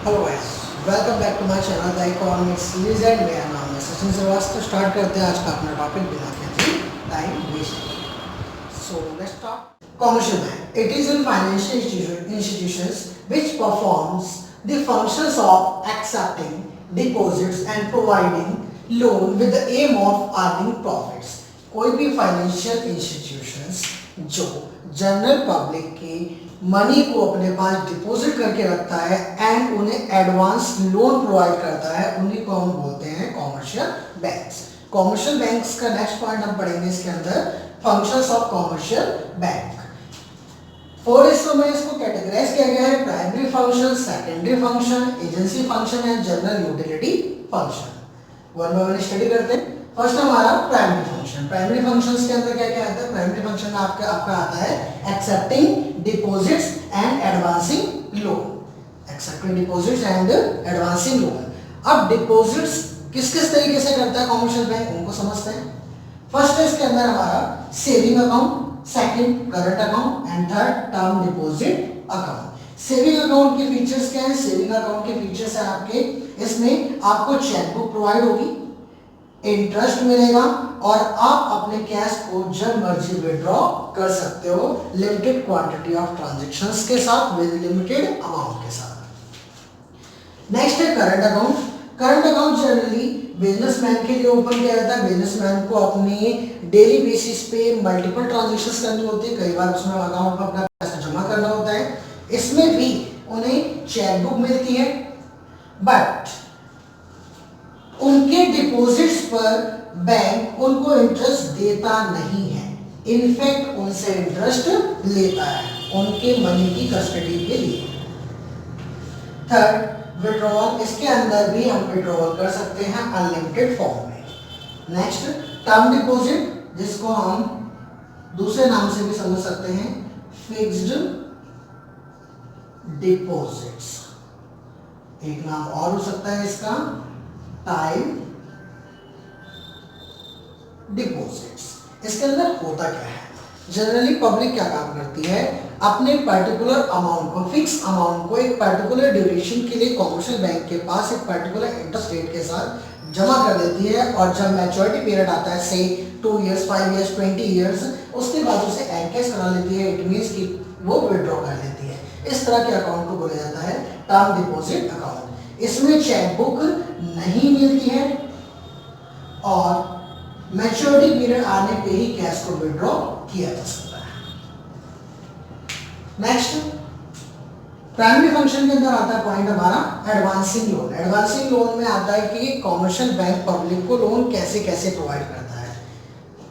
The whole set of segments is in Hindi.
Hello guys, welcome back to my channel the economics legend. मेरा नाम है सचिन श्रीवास्तव। स्टार्ट करते हैं आज का अपना टॉपिक बिना किसी time waste. So let's start. Commercial bank it is an financial institutions which performs the functions of accepting deposits and providing loan with the aim of earning profits. कोई भी फाइनेंशियल इंस्टीट्यूशंस जो जनरल पब्लिक की मनी को अपने पास डिपॉजिट करके रखता है एंड उन्हें एडवांस लोन प्रोवाइड करता है, उन्हीं को हम बोलते हैं कॉमर्शियल बैंक्स। कॉमर्शियल बैंक्स का नेक्स्ट पॉइंट हम पढ़ेंगे इसके अंदर, functions of commercial bank. Four हिस्सों में इसको कैटेगराइज किया गया है, primary function, secondary function, agency function and general utility function. One by one study करते हैं। फर्स्ट हमारा प्राइमरी फंक्शन। प्राइमरी फंक्शंस के अंदर क्या क्या आता है? प्राइमरी फंक्शन में आपका आता है accepting deposits and advancing loan. Accepting deposits and advancing loan. अब डिपॉजिट्स किस किस तरीके से करता है कॉमर्शियल बैंक, उनको समझते हैं। फर्स्ट है इसके अंदर हमारा saving account, second current account and third term deposit account. Saving account के फीचर्स क्या है? सेविंग अकाउंट के फीचर्स है आपके, इसमें आपको चेकबुक प्रोवाइड होगी, इंटरेस्ट मिलेगा और आप अपने कैश को जब मर्जी विड्रॉ कर सकते हो, लिमिटेड क्वांटिटी ऑफ ट्रांजैक्शंस के साथ, विद लिमिटेड अमाउंट के साथ। नेक्स्ट है current account. Current account generally businessman के लिए ओपन किया जाता है। बिजनेसमैन को अपनी डेली बेसिस पे मल्टीपल ट्रांजैक्शंस करनी होती है, कई बार उसमें अकाउंट में अपना पैसा जमा करना होता है। इसमें भी उन्हें चेकबुक मिलती है, बट उनके डिपॉजिट्स पर बैंक उनको इंटरेस्ट देता नहीं है, इनफैक्ट उनसे इंटरेस्ट लेता है उनके मनी की कस्टडी के लिए। थर्ड विड्रॉल, इसके अंदर भी हम विड्रॉल कर सकते हैं अनलिमिटेड फॉर्म में। नेक्स्ट टर्म डिपॉजिट, जिसको हम दूसरे नाम से भी समझ सकते हैं फिक्स्ड डिपॉजिट्स। एक नाम और हो सकता है इसका टाइम डिपॉजिट्स। इसके अंदर होता क्या है? जनरली पब्लिक क्या काम करती है, अपने पर्टिकुलर अमाउंट को, फिक्स अमाउंट को एक पर्टिकुलर ड्यूरेशन के लिए कॉमर्शियल बैंक के पास एक पर्टिकुलर इंटरेस्ट रेट के साथ जमा कर देती है, और जब मैच्योरिटी पीरियड आता है, से 2 इयर्स, 5 इयर्स, 20 इयर्स, उसके बाद उसे एनकैश करा लेती है। इट मीन्स कि वो विड्रॉ कर लेती है। इस तरह के अकाउंट को बोला जाता है टर्म डिपॉजिट अकाउंट। इसमें चेकबुक नहीं मिलती है और मैच्योरिटी पीरियड आने पे ही कैश को विड्रॉ किया जा सकता है। नेक्स्ट प्राइमरी फंक्शन के अंदर आता है पॉइंट हमारा एडवांसिंग लोन। एडवांसिंग लोन में आता है कि कॉमर्शियल बैंक पब्लिक को लोन कैसे कैसे प्रोवाइड करता है।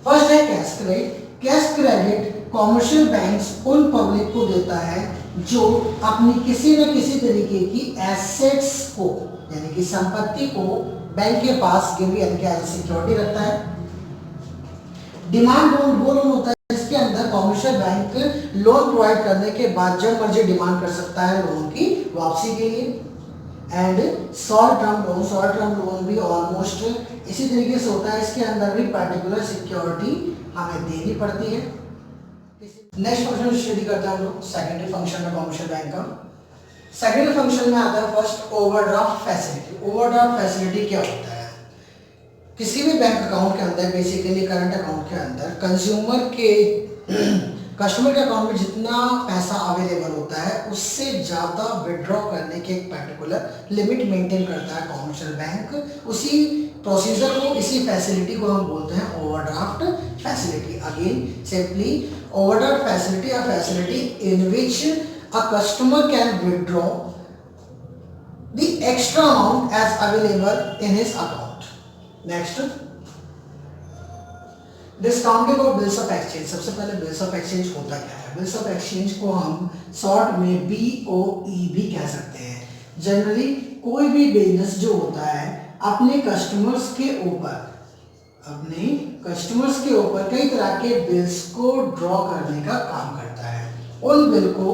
फर्स्ट है cash credit. Cash credit commercial banks उन पब्लिक को देता है जो अपनी किसी न किसी तरीके की एसेट्स को, यानी कि संपत्ति को बैंक के पास गिरवी, यानी कि एज सिक्योरिटी रखता है। डिमांड लोन वो लोन होता है जिसके अंदर कॉमर्शियल बैंक लोन प्रोवाइड करने के बाद जब मर्जी डिमांड कर सकता है लोन की वापसी के लिए। एंड शॉर्ट टर्म लोन भी ऑलमोस्ट इसी तरीके से होता है। इसके अंदर भी पर्टिकुलर सिक्योरिटी हमें देनी पड़ती है। नेक्स्ट फंक्शन स्टडी करते हैं हम लोग सेकेंडरी फंक्शन में कॉमर्शियल बैंक का। सेकेंडरी फंक्शन में आता है first overdraft facility. Overdraft facility क्या होता है? किसी भी बैंक अकाउंट के अंदर, बेसिकली करंट अकाउंट के अंदर, कस्टमर के अकाउंट में जितना पैसा अवेलेबल होता है उससे ज़्यादा विड्रॉ करने के एक पर्टिकुलर लिमिट मेंटेन करता है कॉमर्शियल बैंक। उसी प्रोसीजर को, इसी फैसिलिटी को हम बोलते हैं overdraft facility. Again simply overdraft facility, a facility in which a customer can withdraw the extra amount as available in his account. Next, discounting of bills of exchange. सबसे पहले बिल्स ऑफ एक्सचेंज होता क्या है? बिल्स ऑफ एक्सचेंज को हम शॉर्ट में BOE भी कह सकते हैं। जनरली कोई भी बिजनेस जो होता है अपने कस्टमर्स के ऊपर कई तरह के बिल्स को ड्रॉ करने का काम करता है। उन बिल को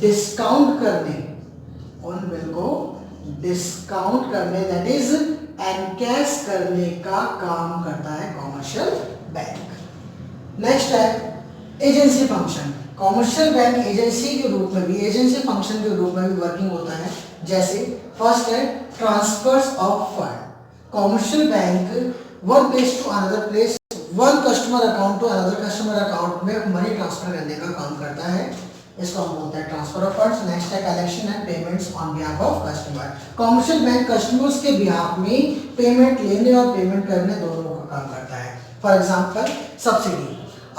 डिस्काउंट करने दैट इज एनकैश करने का काम करता है कॉमर्शियल बैंक। नेक्स्ट है agency function. Commercial bank agency के रूप में भी, एजेंसी फंक्शन के रूप में भी वर्किंग होता है। जैसे फर्स्ट है transfers of fund. Commercial bank one place to another place, one customer account to another customer account में मनी ट्रांसफर करने का काम करता है, इसको हम बोलते हैं ट्रांसफर ऑफ फंड्स। नेक्स्ट है collection and payments on behalf of customer. Commercial bank customers के बिहाफ में पेमेंट लेने और पेमेंट करने दोनों का काम करता है। फॉर एग्जांपल सब्सिडी,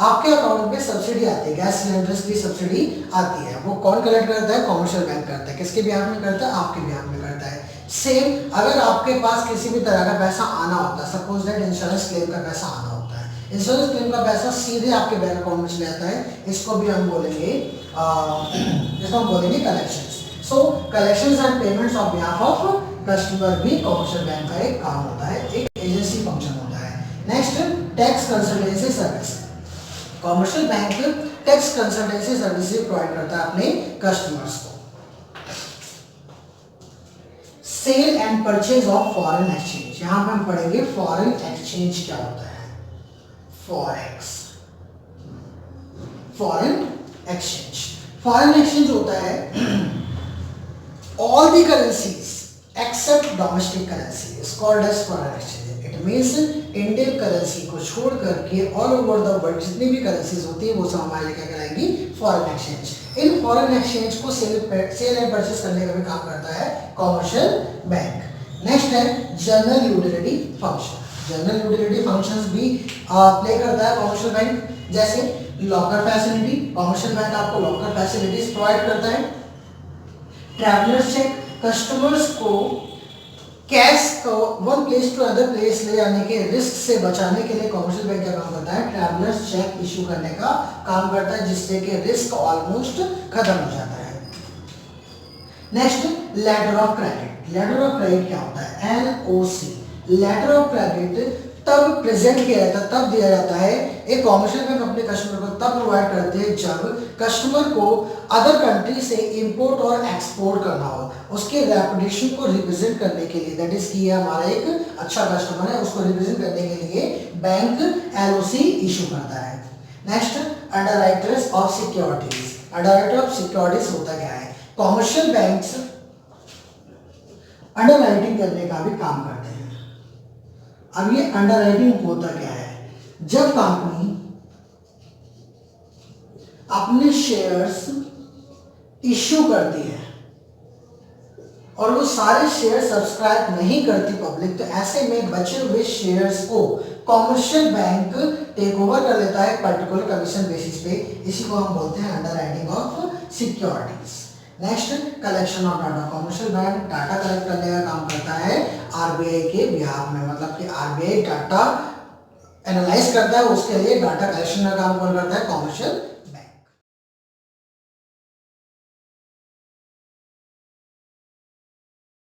आपके अकाउंट में सब्सिडी आती है, गैस सिलेंडर्स की सब्सिडी आती है, वो कौन कलेक्ट करता है? कॉमर्शियल बैंक करता है। किसके बिहाफ में करता है? आपके बिहाफ में करता है। सेम अगर आपके पास किसी भी तरह का पैसा आना होता है, सपोज दैट इंश्योरेंस क्लेम का पैसा आना होता है, इंश्योरेंस क्लेम का पैसा सीधे आपके बैंक अकाउंट में चले जाता है, इसको भी हम बोलेंगे collections. So collections and payments on behalf of customer भी कॉमर्शियल बैंक का एक काम होता है, एक एजेंसी फंक्शन होता है। Next tax consultancy service. Commercial bank tax consultancy services provide करता है अपने कस्टमर्स को। Cell and purchase of foreign exchange, यहां पे हम पढ़ेंगे फॉरेन एक्सचेंज क्या होता है, forex. Foreign exchange, foreign exchange होता है all the currencies except domestic currency is called as foreign exchange. It means Indian currency को छोड़ करके ऑल ओवर द वर्ल्ड जितनी भी करेंसीज होती है वो सब हमारे लिए क्या कहलाएंगी? Foreign exchange. इन फॉरेन एक्सचेंज को सेल एंड परचेज करने का भी काम करता है कॉमर्शियल बैंक। नेक्स्ट है general utility function. General utility functions भी प्ले करता है कॉमर्शियल बैंक, जैसे लॉकर फैसिलिटी, कॉमर्शियल बैंक आपको लॉकर फैसिलिटीज प्रोवाइड करता है। ट्रैवलर्स चेक, कस्टमर्स को कैश को one place to other place ले जाने के रिस्क से बचाने के लिए कॉमर्शियल बैंक क्या काम करता है? ट्रैवलर्स चेक इशू करने का काम करता है, जिससे कि रिस्क ऑलमोस्ट खत्म हो जाता है। Next letter of credit. Letter of credit क्या होता है? LOC। लेटर ऑफ क्रेडिट तब प्रेजेंट किया जाता है, तब दिया जाता है, एक कॉमर्शियल बैंक अपने कस्टमर को तब प्रोवाइड करते हैं जब कस्टमर को अदर कंट्री से इंपोर्ट और एक्सपोर्ट करना हो, उसके रेपुटेशन को रिप्रेजेंट करने के लिए, दैट इज कि हमारा एक अच्छा कस्टमर है, उसको रिप्रेजेंट करने के लिए बैंक LOC इशू करता है। Next underwriters of securities. Underwriter of securities होता क्या है? कॉमर्शियल बैंक्स अंडरराइटिंग करने का भी काम करते हैं। अब ये अंडरराइटिंग होता क्या है? जब कंपनी अपने शेयर्स इश्यू करती है और वो सारे शेयर सब्सक्राइब नहीं करती पब्लिक, तो ऐसे में बचे हुए शेयर्स को कॉमर्शियल बैंक टेक ओवर कर लेता है पर्टिकुलर कमीशन बेसिस पे, इसी को हम बोलते हैं underwriting of securities. Next collection of data. Commercial bank data collect करने का काम करता है RBI के बिहाफ में, मतलब कि RBI डाटा एनालाइज करता है, उसके लिए डाटा कलेक्शन का काम कौन करता है? कॉमर्शियल